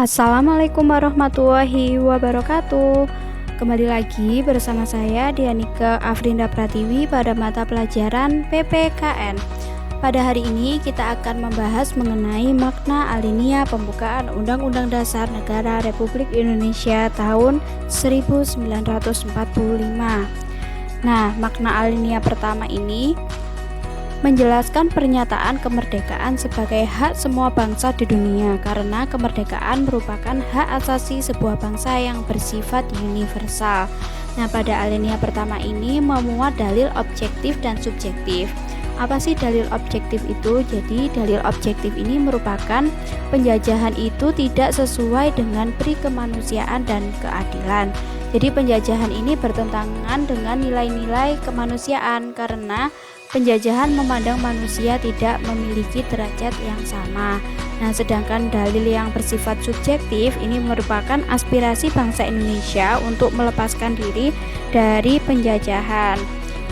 Assalamualaikum warahmatullahi wabarakatuh. Kembali lagi bersama saya Dianike Afrinda Pratiwi pada mata pelajaran PPKN. Pada hari ini kita akan membahas mengenai makna alinea pembukaan Undang-Undang Dasar Negara Republik Indonesia tahun 1945. Nah, makna alinea pertama ini menjelaskan pernyataan kemerdekaan sebagai hak semua bangsa di dunia, karena kemerdekaan merupakan hak asasi sebuah bangsa yang bersifat universal. Nah, pada alinea pertama ini memuat dalil objektif dan subjektif. Apa sih dalil objektif itu? Jadi dalil objektif ini merupakan penjajahan itu tidak sesuai dengan pri kemanusiaan dan keadilan. Jadi penjajahan ini bertentangan dengan nilai-nilai kemanusiaan karena penjajahan memandang manusia tidak memiliki derajat yang sama. Nah, sedangkan dalil yang bersifat subjektif ini merupakan aspirasi bangsa Indonesia untuk melepaskan diri dari penjajahan.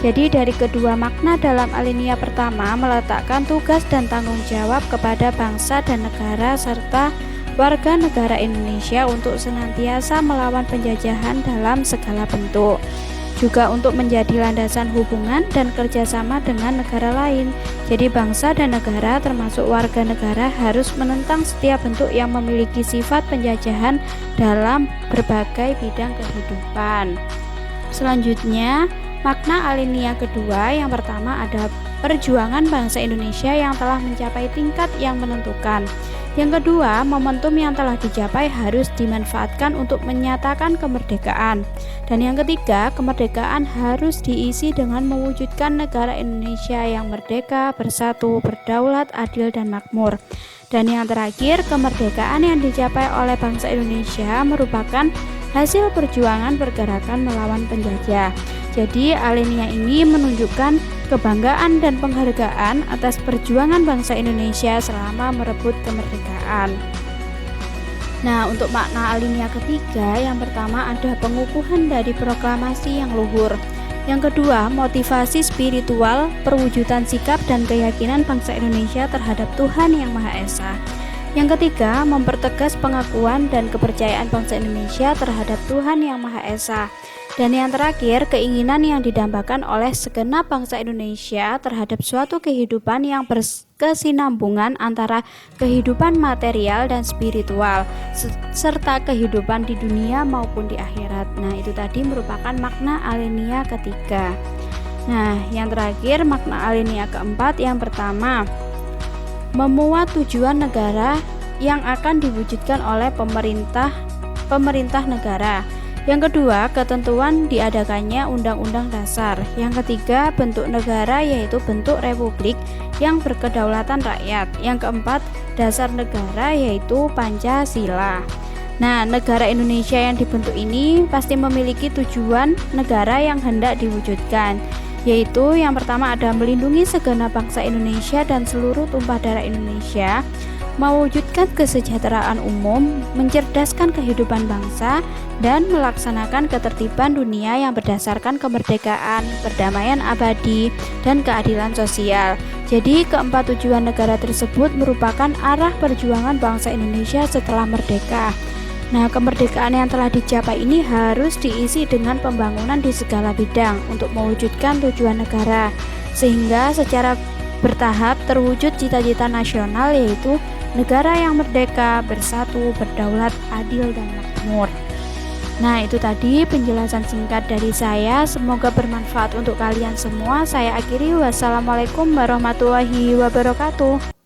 Jadi dari kedua makna dalam alinea pertama meletakkan tugas dan tanggung jawab kepada bangsa dan negara serta warga negara Indonesia untuk senantiasa melawan penjajahan dalam segala bentuk. Juga untuk menjadi landasan hubungan dan kerjasama dengan negara lain. Jadi bangsa dan negara termasuk warga negara harus menentang setiap bentuk yang memiliki sifat penjajahan dalam berbagai bidang kehidupan. Selanjutnya, makna alinea kedua yang pertama ada perjuangan bangsa Indonesia yang telah mencapai tingkat yang menentukan. Yang kedua, momentum yang telah dicapai harus dimanfaatkan untuk menyatakan kemerdekaan. Dan yang ketiga, kemerdekaan harus diisi dengan mewujudkan negara Indonesia yang merdeka, bersatu, berdaulat, adil, dan makmur. Dan yang terakhir, kemerdekaan yang dicapai oleh bangsa Indonesia merupakan hasil perjuangan pergerakan melawan penjajah. Jadi alinea ini menunjukkan kebanggaan dan penghargaan atas perjuangan bangsa Indonesia selama merebut kemerdekaan. Nah, untuk makna alinea ketiga, yang pertama ada pengukuhan dari proklamasi yang luhur. Yang kedua, motivasi spiritual, perwujudan sikap dan keyakinan bangsa Indonesia terhadap Tuhan Yang Maha Esa. Yang ketiga, mempertegas pengakuan dan kepercayaan bangsa Indonesia terhadap Tuhan Yang Maha Esa. Dan yang terakhir, keinginan yang didambakan oleh segenap bangsa Indonesia terhadap suatu kehidupan yang berkesinambungan antara kehidupan material dan spiritual, serta kehidupan di dunia maupun di akhirat. Nah, itu tadi merupakan makna alinea ketiga. Nah, yang terakhir, makna alinea keempat yang pertama, memuat tujuan negara yang akan diwujudkan oleh pemerintah negara. Yang kedua, ketentuan diadakannya Undang-Undang Dasar. Yang ketiga, bentuk negara yaitu bentuk republik yang berkedaulatan rakyat. Yang keempat, dasar negara yaitu Pancasila. Nah, negara Indonesia yang dibentuk ini pasti memiliki tujuan negara yang hendak diwujudkan, yaitu yang pertama ada melindungi segenap bangsa Indonesia dan seluruh tumpah darah Indonesia, mewujudkan kesejahteraan umum, mencerdaskan kehidupan bangsa, dan melaksanakan ketertiban dunia yang berdasarkan kemerdekaan, perdamaian abadi, dan keadilan sosial. Jadi keempat tujuan negara tersebut merupakan arah perjuangan bangsa Indonesia setelah merdeka. Nah, kemerdekaan yang telah dicapai ini harus diisi dengan pembangunan di segala bidang untuk mewujudkan tujuan negara, sehingga secara bertahap terwujud cita-cita nasional yaitu negara yang merdeka, bersatu, berdaulat, adil, dan makmur. Nah, itu tadi penjelasan singkat dari saya. Semoga bermanfaat untuk kalian semua. Saya akhiri. Wassalamualaikum warahmatullahi wabarakatuh.